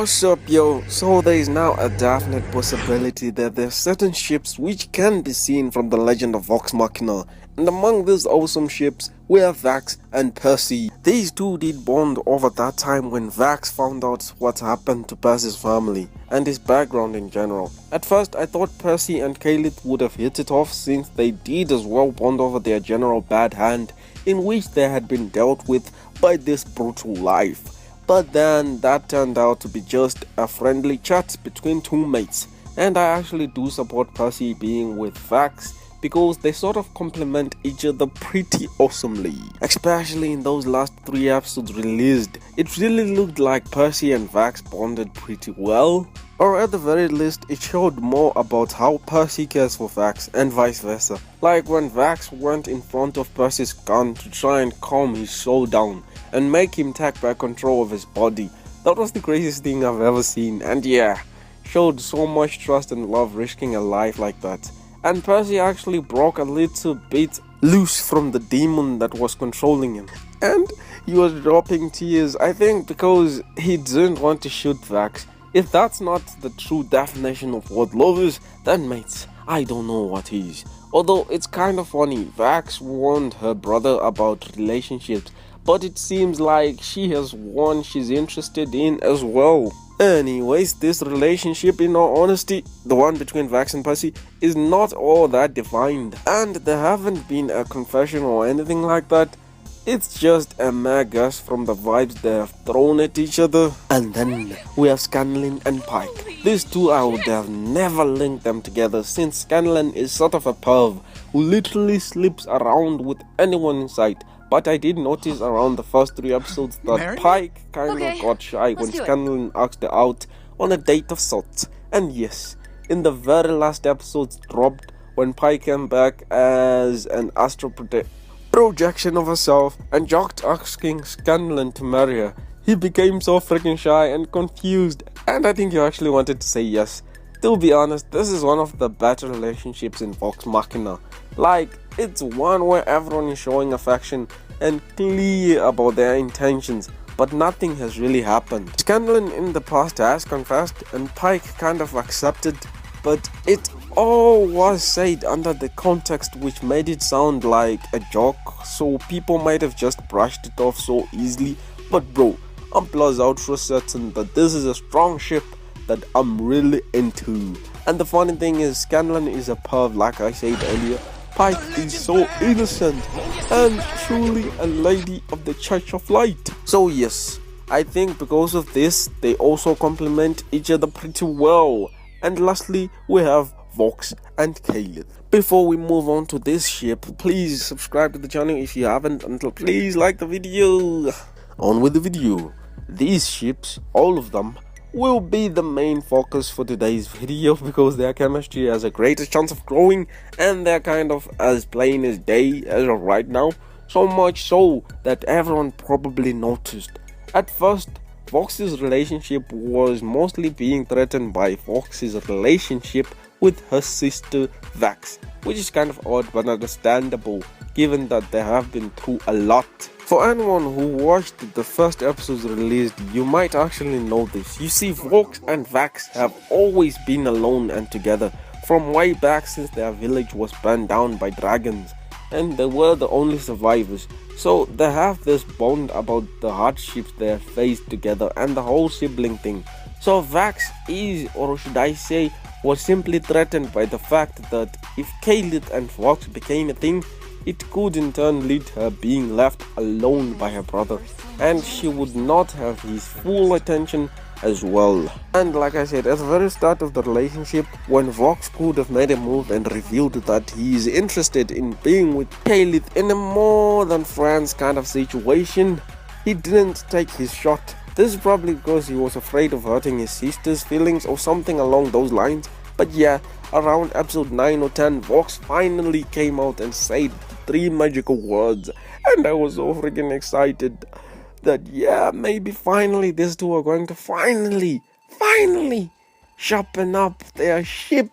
What's up, yo? So there is now a definite possibility that there are certain ships which can be seen from the legend of Vox Machina, and among these awesome ships we have Vox and Percy. These two did bond over that time when Vox found out what happened to Percy's family and his background in general. At first I thought Percy and Keyleth would have hit it off, since they did as well bond over their general bad hand in which they had been dealt with by this brutal life. But then that turned out to be just a friendly chat between two mates, and I actually do support Percy being with Vox because they sort of complement each other pretty awesomely. Especially in those last 3 episodes released, it really looked like Percy and Vox bonded pretty well. Or at the very least, it showed more about how Percy cares for Vox and vice versa. Like when Vox went in front of Percy's gun to try and calm his soul down and make him take back control of his body. That was the craziest thing I've ever seen, and yeah, showed so much trust and love risking a life like that. And Percy actually broke a little bit loose from the demon that was controlling him. And he was dropping tears, I think because he didn't want to shoot Vox. If that's not the true definition of what love is, then mates, I don't know what is. Although it's kind of funny, Vox warned her brother about relationships, but it seems like she has one she's interested in as well. Anyways, this relationship, in all honesty, the one between Vox and Percy, is not all that defined, and there haven't been a confession or anything like that. It's just a mere guess from the vibes they have thrown at each other. And then we have Scanlan and Pike. These two, I would have never linked them together, since Scanlan is sort of a perv who literally sleeps around with anyone in sight. But I did notice around the first 3 episodes that Pike kind of got shy when Scanlan asked her out on a date of sorts. And yes, in the very last episodes dropped, when Pike came back as an astral projection of herself and joked asking Scanlan to marry her, he became so freaking shy and confused, and I think he actually wanted to say yes. To be honest, this is one of the better relationships in Vox Machina. Like, it's one where everyone is showing affection and clear about their intentions, but nothing has really happened. Scanlan in the past has confessed and Pike kind of accepted, but it all was said under the context which made it sound like a joke, so people might have just brushed it off so easily. But bro, I'm plus ultra certain that this is a strong ship that I'm really into. And the funny thing is, Scanlan is a perv like I said earlier. Pike is so innocent and truly a lady of the Church of Light. So yes, I think because of this, they also complement each other pretty well. And lastly, we have Vox and Keyleth. Before we move on to this ship, please subscribe to the channel if you haven't, and please like the video. On with the video. These ships, all of them, will be the main focus for today's video because their chemistry has a greater chance of growing, and they're kind of as plain as day as of right now, so much so that everyone probably noticed. At first, Vox's relationship was mostly being threatened by Vox's relationship with her sister Vox, which is kind of odd but understandable given that they have been through a lot. For anyone who watched the first episodes released, you might actually know this. You see, Vox and Vox have always been alone and together from way back since their village was burned down by dragons, and they were the only survivors. So they have this bond about the hardships they have faced together and the whole sibling thing. So Vox is, or should I say, was simply threatened by the fact that if Keyleth and Vox became a thing, it could in turn lead her being left alone by her brother, and she would not have his full attention as well. And like I said, at the very start of the relationship, when Vox could have made a move and revealed that he is interested in being with Keyleth in a more than friends kind of situation, he didn't take his shot. This is probably because he was afraid of hurting his sister's feelings or something along those lines. But yeah, around episode 9 or 10, Vox finally came out and said 3 magical words, and I was so freaking excited that yeah, maybe finally these two are going to finally sharpen up their ship.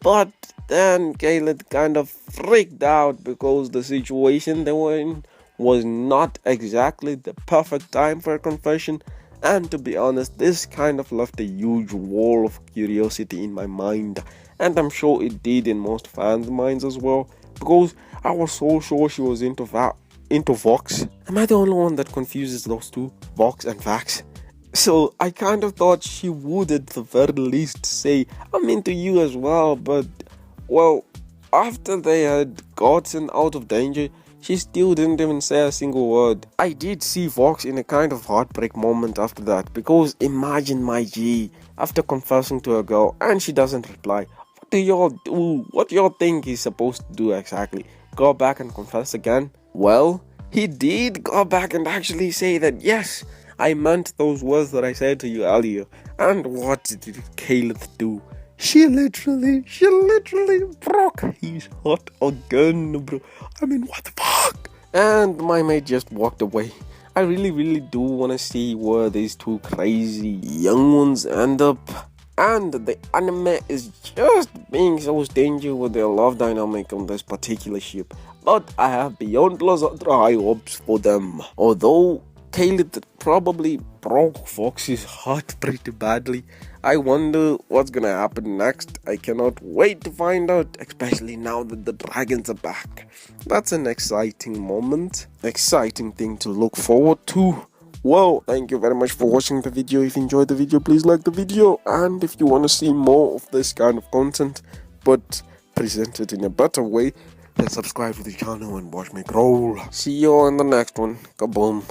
But then Keyleth kind of freaked out because the situation they were in was not exactly the perfect time for a confession, And to be honest, this kind of left a huge wall of curiosity in my mind, and I'm sure it did in most fans' minds as well, because I was so sure she was into Vox. Am I the only one that confuses those two, Vox and Vax? So I kind of thought she would at the very least say, I'm into you as well, but, well, after they had gotten out of danger, she still didn't even say a single word. I did see Vox in a kind of heartbreak moment after that, because imagine my G, after confessing to a girl and she doesn't reply. What do y'all do? What y'all think he's supposed to do exactly? Go back and confess again? Well, he did go back and actually say that, yes, I meant those words that I said to you earlier. And what did Keyleth do? She literally broke his heart again, bro. I mean, what the fuck? And my mate just walked away. I really do want to see where these two crazy young ones end up. And the anime is just being so stingy with their love dynamic on this particular ship. But I have beyond high hopes for them. Although Keyleth probably broke Fox's heart pretty badly, I wonder what's gonna happen next. I cannot wait to find out, especially now that the dragons are back. That's an exciting moment, exciting thing to look forward to. Well, thank you very much for watching the video. If you enjoyed the video, please like the video, and if you want to see more of this kind of content but presented in a better way, then subscribe to the channel and watch me grow. See you on the next one. Kaboom.